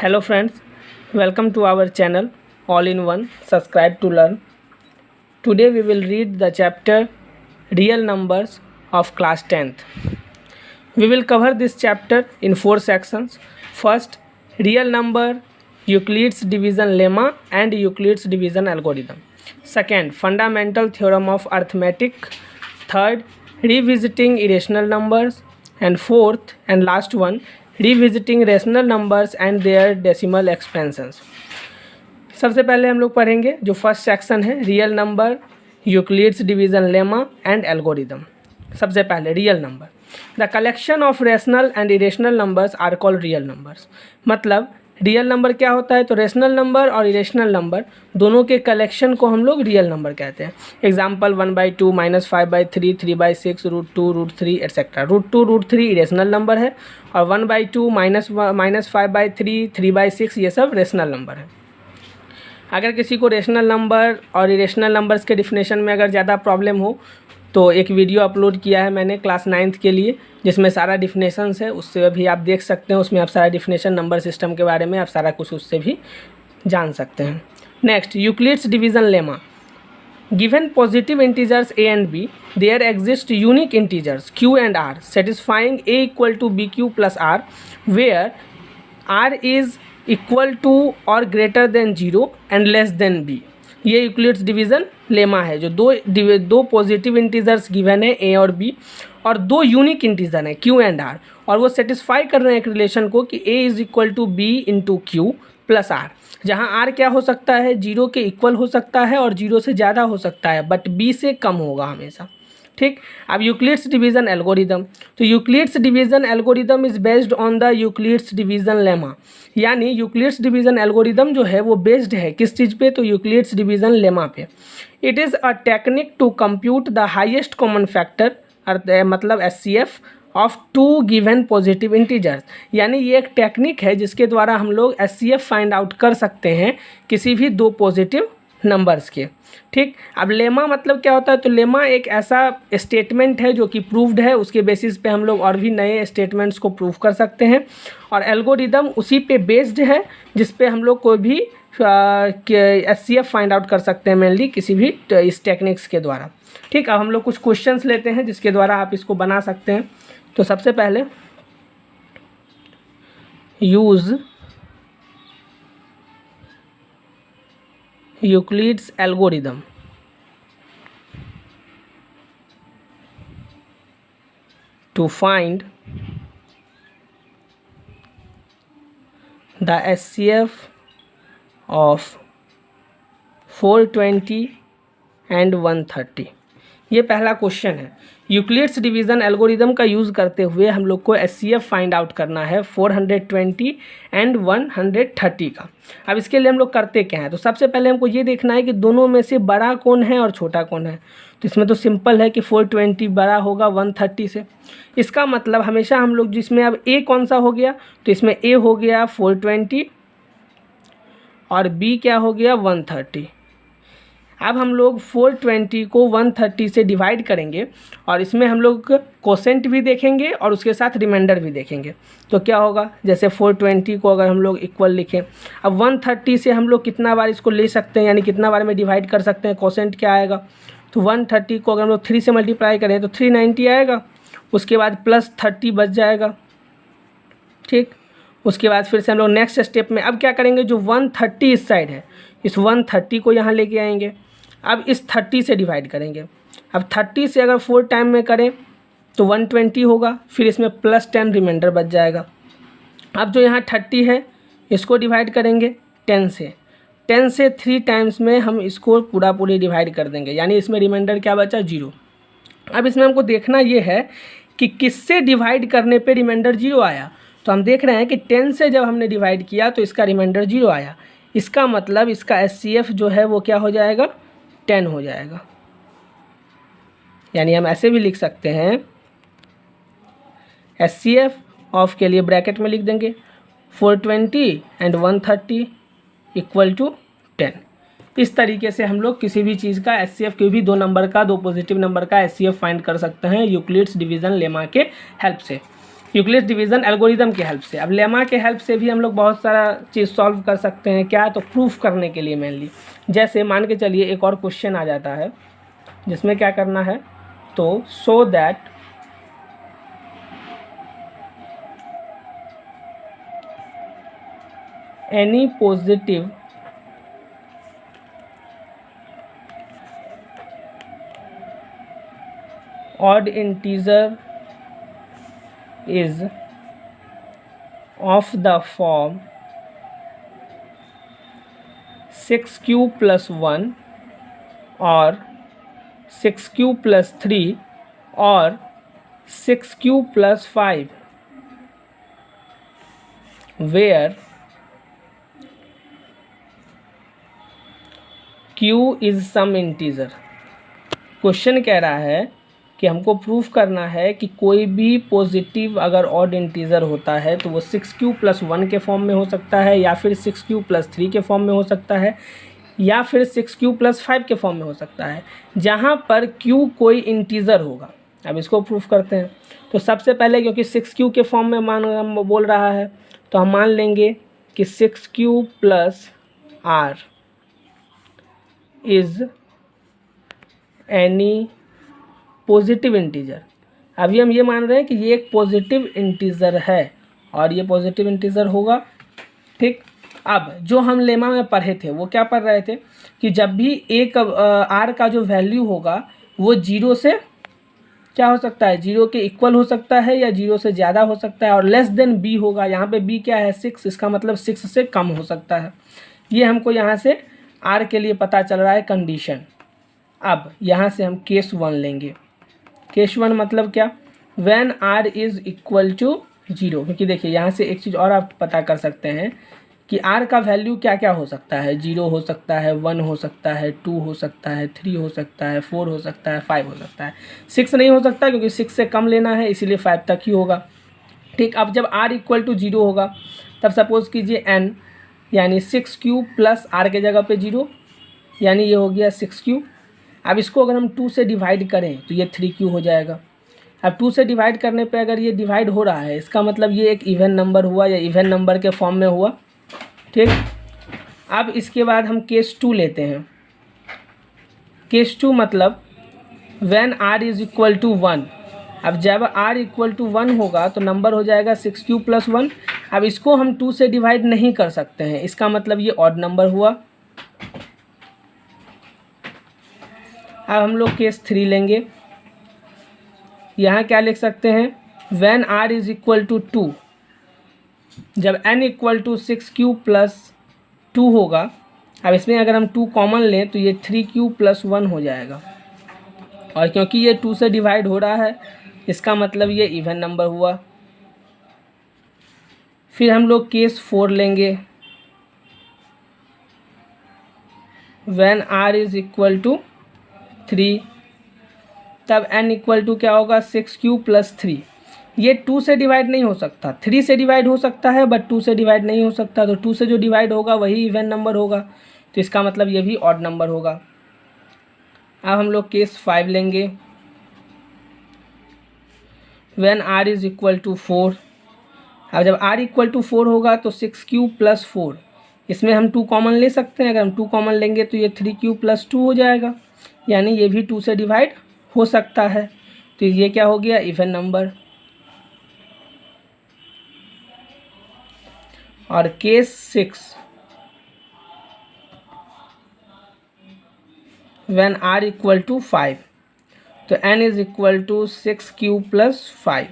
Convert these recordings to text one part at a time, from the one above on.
Hello friends, welcome to our channel All in One. Subscribe to learn. Today we will read the chapter Real Numbers of class 10th. We will cover this chapter in 4 sections. First, real number, Euclid's division lemma and Euclid's division algorithm. Second, fundamental theorem of arithmetic. Third, revisiting irrational numbers. And fourth and last one, revisiting rational numbers and their decimal expansions. सबसे पहले हम लोग पढ़ेंगे जो first section है real number, Euclid's division lemma and algorithm. सबसे पहले real number, the collection of rational and irrational numbers are called real numbers. मतलब रियल नंबर क्या होता है, तो रेशनल नंबर और इरेशनल नंबर दोनों के कलेक्शन को हम लोग रियल नंबर कहते हैं। Example 1/2 -5/3 3/6 √2 √3 etcetera. √2 √3 इरेशनल नंबर है और 1/2 -5/3 3/6 ये सब रेशनल नंबर है। अगर किसी को रेशनल नंबर और इरेशनल नंबर्स के डिफिनेशन में अगर ज़्यादा प्रॉब्लम हो तो एक वीडियो अपलोड किया है मैंने क्लास 9th के लिए, जिसमें सारा डिफिनेशंस है, उससे भी आप देख सकते हैं। उसमें आप सारा डिफिनेशन नंबर सिस्टम के बारे में आप सारा कुछ उससे भी जान सकते हैं। Next, Euclid's division lemma. Given positive integers a and b, there exist unique integers q and r satisfying a equal to bq plus r, where r is equal to or greater than 0 and less than b। ये Euclid's division lemma है। जो दो positive integers given है a और b और दो unique integer हैं q and r, और वो सेटिस्फाई कर रहे हैं एक रिलेशन को कि a is equal to b into q plus r, जहाँ r क्या हो सकता है, 0 के इक्वल हो सकता है और 0 से ज़्यादा हो सकता है, बट b से कम होगा हमेशा। ठीक। अब यूक्लिड्स डिवीज़न एल्गोरिदम, तो Euclid's division algorithm is based on the Euclid's division lemma. यानी यूक्लिड्स डिवीज़न एल्गोरिदम जो है वो बेस्ड है किस चीज़ पे, तो यूक्लिड्स डिवीज़न लेमा पे। It is a technique to compute the highest common factor, मतलब HCF of two given positive integers. यानी ये एक टेक्निक है जिसके द्वारा हम लोग HCF फाइंड आउट कर सकते हैं किसी भी दो पॉजिटिव नंबर्स के। ठीक। अब लेमा मतलब क्या होता है, तो लेमा एक ऐसा स्टेटमेंट है जो कि प्रूव्ड है, उसके बेसिस पे हम लोग और भी नए स्टेटमेंट्स को प्रूव कर सकते हैं, और एल्गोरिदम उसी पे बेस्ड है जिस पे हम लोग कोई भी HCF फाइंड आउट कर सकते हैं मेनली किसी भी इस टेक्निक्स के द्वारा। ठीक। अब हम लोग कुछ क्वेश्चंस लेते हैं जिसके द्वारा आप इसको बना सकते हैं। तो सबसे पहले, use Euclid's algorithm to find the HCF of 420 and 130। ये पहला क्वेश्चन है। यूक्लिड्स डिवीज़न एल्गोरिदम का यूज़ करते हुए हम लोग को HCF फाइंड आउट करना है 420 एंड 130 का। अब इसके लिए हम लोग करते क्या है, तो सबसे पहले हमको ये देखना है कि दोनों में से बड़ा कौन है और छोटा कौन है। तो इसमें तो सिंपल है कि 420 बड़ा होगा 130 से। इसका मतलब हमेशा हम लोग जिसमें अब A कौन सा हो गया, तो इसमें A हो गया 420 और B क्या हो गया 130। अब हम लोग 420 को 130 से डिवाइड करेंगे और इसमें हम लोग कोसेंट भी देखेंगे और उसके साथ रिमाइंडर भी देखेंगे। तो क्या होगा, जैसे 420 को अगर हम लोग इक्वल लिखें, अब 130 से हम लोग कितना बार इसको ले सकते हैं, यानी कितना बार में डिवाइड कर सकते हैं, कोसेंट क्या आएगा, तो 130 को अगर हम लोग 3 से मल्टीप्लाई करें तो 390 आएगा, उसके बाद प्लस 30 बच जाएगा। ठीक। उसके बाद फिर से हम लोग नेक्स्ट स्टेप में अब क्या करेंगे, जो 130 इस साइड है, इस 130 को यहाँ लेके आएंगे। अब इस 30 से डिवाइड करेंगे। अब 30 से अगर 4 टाइम में करें तो 120 होगा, फिर इसमें प्लस 10 रिमाइंडर बच जाएगा। अब जो यहाँ 30 है इसको डिवाइड करेंगे 10 से। 10 से 3 टाइम्स में हम इसको पूरी डिवाइड कर देंगे, यानी इसमें रिमाइंडर क्या बचा, 0। अब इसमें हमको देखना ये है कि किससे डिवाइड करने पे रिमाइंडर 0 आया। तो हम देख रहे हैं कि 10 से जब हमने डिवाइड किया तो इसका रिमाइंडर 0 आया। इसका मतलब इसका HCF जो है वो क्या हो जाएगा, 10 हो जाएगा। यानी हम ऐसे भी लिख सकते हैं, HCF ऑफ के लिए ब्रैकेट में लिख देंगे 420 एंड 130 इक्वल टू 10। इस तरीके से हम लोग किसी भी चीज़ का HCF, कोई भी दो नंबर का, दो पॉजिटिव नंबर का HCF फाइंड कर सकते हैं यूक्लिड्स डिवीज़न लेमा के हेल्प से। यूक्लिड्स डिवीज़न एल्गोरिदम की हेल्प से। अब लेमा के हेल्प से भी हम लोग बहुत सारा चीज़ सॉल्व कर सकते हैं। क्या? तो प्रूफ करने के लिए मेनली। जैसे मान के चलिए एक और क्वेश्चन आ जाता है जिसमें क्या करना है, तो so that any positive odd integer is of the form 6q plus 1 or 6q plus 3 or 6q plus 5 where q is some integer। Question कह रहा है कि हमको प्रूफ करना है कि कोई भी पॉजिटिव अगर ऑड इंटीजर होता है तो वो 6q प्लस 1 के फॉर्म में हो सकता है, या फिर 6q प्लस 3 के फॉर्म में हो सकता है, या फिर 6q प्लस 5 के फॉर्म में हो सकता है, जहाँ पर q कोई इंटीजर होगा। अब इसको प्रूफ करते हैं। तो सबसे पहले क्योंकि 6q के फॉर्म में बोल रहा है तो हम मान लेंगे कि 6q plus r is any positive integer. अभी हम ये मान रहे हैं कि ये एक पॉजिटिव इंटीजर है और ये पॉजिटिव इंटीजर होगा, ठीक। अब जो हम लेमा में पढ़े थे वो क्या पढ़ रहे थे कि जब भी एक आर का जो वैल्यू होगा वो 0 से क्या हो सकता है, 0 के इक्वल हो सकता है या 0 से ज़्यादा हो सकता है, और लेस देन बी होगा। यहाँ पे बी क्या है, 6, इसका मतलब 6 से कम हो सकता है। ये हमको यहाँ से आर के लिए पता चल रहा है कंडीशन। अब यहाँ से हम केस 1 लेंगे। केस 1 मतलब क्या, when r is equal to 0। क्योंकि देखिए यहाँ से एक चीज़ और आप पता कर सकते हैं कि आर का वैल्यू क्या क्या हो सकता है। 0 हो सकता है, 1 हो सकता है, 2 हो सकता है, 3 हो सकता है, 4 हो सकता है, 5 हो सकता है। 6 नहीं हो सकता क्योंकि 6 से कम लेना है, इसीलिए 5 तक ही होगा, ठीक। अब जब आर इक्वल टू 0 होगा तब सपोज़ कीजिए n यानी 6q प्लस आर के जगह पे 0, यानी ये हो गया 6q। अब इसको अगर हम 2 से डिवाइड करें तो ये 3q हो जाएगा। अब 2 से डिवाइड करने पे अगर ये डिवाइड हो रहा है इसका मतलब ये एक इवन नंबर हुआ या इवन नंबर के फॉर्म में हुआ, ठीक। अब इसके बाद हम केस 2 लेते हैं। केस 2 मतलब when r is equal to 1। अब जब r इक्वल टू 1 होगा तो नंबर हो जाएगा 6q प्लस 1। अब इसको हम 2 से डिवाइड नहीं कर सकते हैं, इसका मतलब ये ऑड नंबर हुआ। अब हम लोग केस 3 लेंगे। यहाँ क्या लिख सकते हैं, when r is equal to 2। जब n equal to 6q plus 2 होगा, अब इसमें अगर हम 2 कॉमन लें तो ये 3q प्लस 1 हो जाएगा, और क्योंकि ये 2 से डिवाइड हो रहा है इसका मतलब ये इवन नंबर हुआ। फिर हम लोग केस 4 लेंगे। When r is equal to 3, तब n इक्वल टू क्या होगा, 6q प्लस 3। ये 2 से डिवाइड नहीं हो सकता, 3 से डिवाइड हो सकता है बट 2 से डिवाइड नहीं हो सकता। तो 2 से जो डिवाइड होगा वही इवन नंबर होगा, तो इसका मतलब ये भी ऑड नंबर होगा। अब हम लोग केस 5 लेंगे। When r is equal to 4। अब जब r इक्वल टू 4 होगा तो 6q प्लस 4, इसमें हम 2 कॉमन ले सकते हैं। अगर हम 2 कॉमन लेंगे तो ये 3q प्लस 2 हो जाएगा, यानी ये भी 2 से डिवाइड हो सकता है। तो ये क्या हो गया, इवन नंबर। और case 6, when r equal to 5, तो n is equal to 6q plus 5।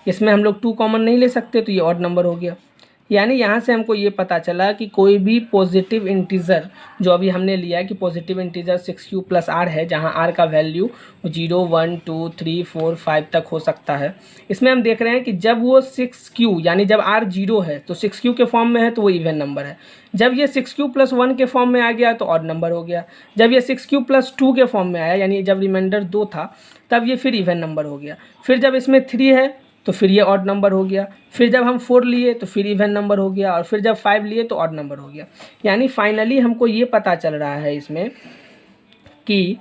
इसमें हम लोग 2 कॉमन नहीं ले सकते तो ये ऑड नंबर हो गया। यानी यहाँ से हमको ये पता चला कि कोई भी पॉजिटिव इंटीजर जो अभी हमने लिया है कि positive integer 6q plus r है, जहाँ r का वैल्यू 0, 1, 2, 3, 4, 5 तक हो सकता है। इसमें हम देख रहे हैं कि जब वो 6q यानी जब r 0 है तो 6q के फॉर्म में है तो वो इवन नंबर है। जब ये 6q प्लस 1 के फॉर्म में आ गया तो ऑड नंबर हो गया। जब ये 6q प्लस 2 के फॉर्म में आया यानी जब रिमाइंडर 2 था तब ये फिर इवन नंबर हो गया। फिर जब इसमें 3 है तो फिर ये ऑड नंबर हो गया। फिर जब हम 4 लिए तो फिर इवन नंबर हो गया, और फिर जब 5 लिए तो ऑड नंबर हो गया। यानी फाइनली हमको ये पता चल रहा है इसमें कि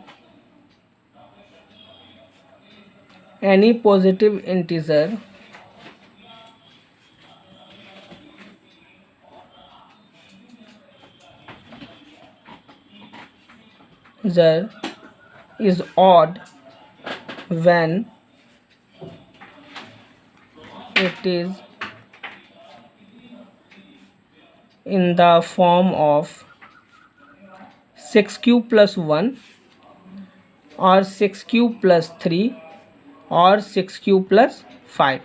any positive integer is odd when it is in the form of 6 cube plus 1 और 6 क्यूब प्लस 3 और 6 क्यूब प्लस 5।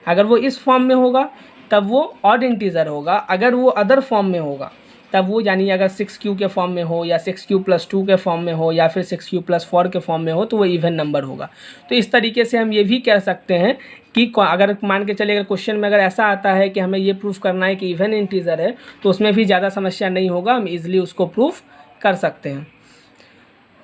अगर वो इस फॉर्म में होगा तब वो ऑड इंटीजर होगा। अगर वो अदर फॉर्म में होगा तब वो, यानी अगर 6 क्यूब के फॉर्म में हो या 6 क्यूब प्लस 2 के फॉर्म में हो या फिर 6 क्यूब प्लस 4 के फॉर्म में हो, तो वो इवन नंबर होगा। तो इस तरीके से हम ये भी कह सकते हैं कि अगर मान के चलिए, अगर क्वेश्चन में अगर ऐसा आता है कि हमें ये प्रूफ करना है कि इवन इंटीजर है, तो उसमें भी ज़्यादा समस्या नहीं होगा, हम इजीली उसको प्रूफ कर सकते हैं।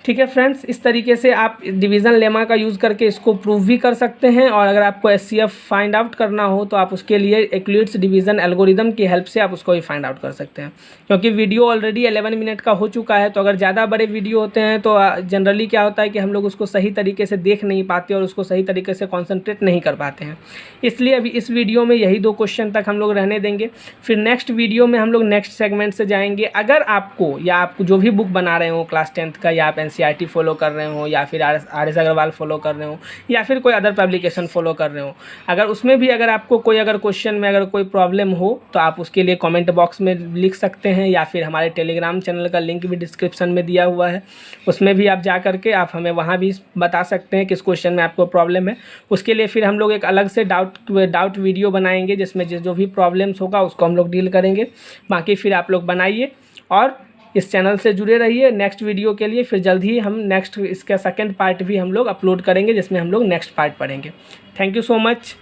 ठीक है फ्रेंड्स, इस तरीके से आप डिवीज़न लेमा का यूज़ करके इसको प्रूव भी कर सकते हैं। और अगर आपको एचसीएफ फाइंड आउट करना हो तो आप उसके लिए यूक्लिड्स डिवीज़न एल्गोरिदम की हेल्प से आप उसको भी फाइंड आउट कर सकते हैं। क्योंकि वीडियो ऑलरेडी 11 मिनट का हो चुका है, तो अगर ज़्यादा बड़े वीडियो होते हैं तो जनरली क्या होता है कि हम लोग उसको सही तरीके से देख नहीं पाते और उसको सही तरीके से कॉन्सेंट्रेट नहीं कर पाते हैं। इसलिए अभी इस वीडियो में यही 2 क्वेश्चन तक हम लोग रहने देंगे। फिर नेक्स्ट वीडियो में हम लोग नेक्स्ट सेगमेंट से जाएंगे। अगर आपको या आप जो भी बुक बना रहे हो क्लास 10th का, या आप एनसीईआरटी फॉलो कर रहे हो, या फिर आर एस अग्रवाल फॉलो कर रहे हो, या फिर कोई अदर पब्लिकेशन फॉलो कर रहे हो, अगर उसमें भी अगर आपको कोई अगर क्वेश्चन में अगर कोई प्रॉब्लम हो तो आप उसके लिए कमेंट बॉक्स में लिख सकते हैं, या फिर हमारे टेलीग्राम चैनल का लिंक भी डिस्क्रिप्शन में दिया हुआ है, उसमें भी आप जा करके आप हमें वहाँ भी बता सकते हैं किस क्वेश्चन में आपको प्रॉब्लम है। उसके लिए फिर हम लोग एक अलग से डाउट वीडियो बनाएंगे, जिसमें जो भी प्रॉब्लम्स होगा उसको हम लोग डील करेंगे। बाकी फिर आप लोग बनाइए और इस चैनल से जुड़े रहिए नेक्स्ट वीडियो के लिए। फिर जल्द ही हम नेक्स्ट इसका सेकंड पार्ट भी हम लोग अपलोड करेंगे, जिसमें हम लोग नेक्स्ट पार्ट पढ़ेंगे। Thank you so much.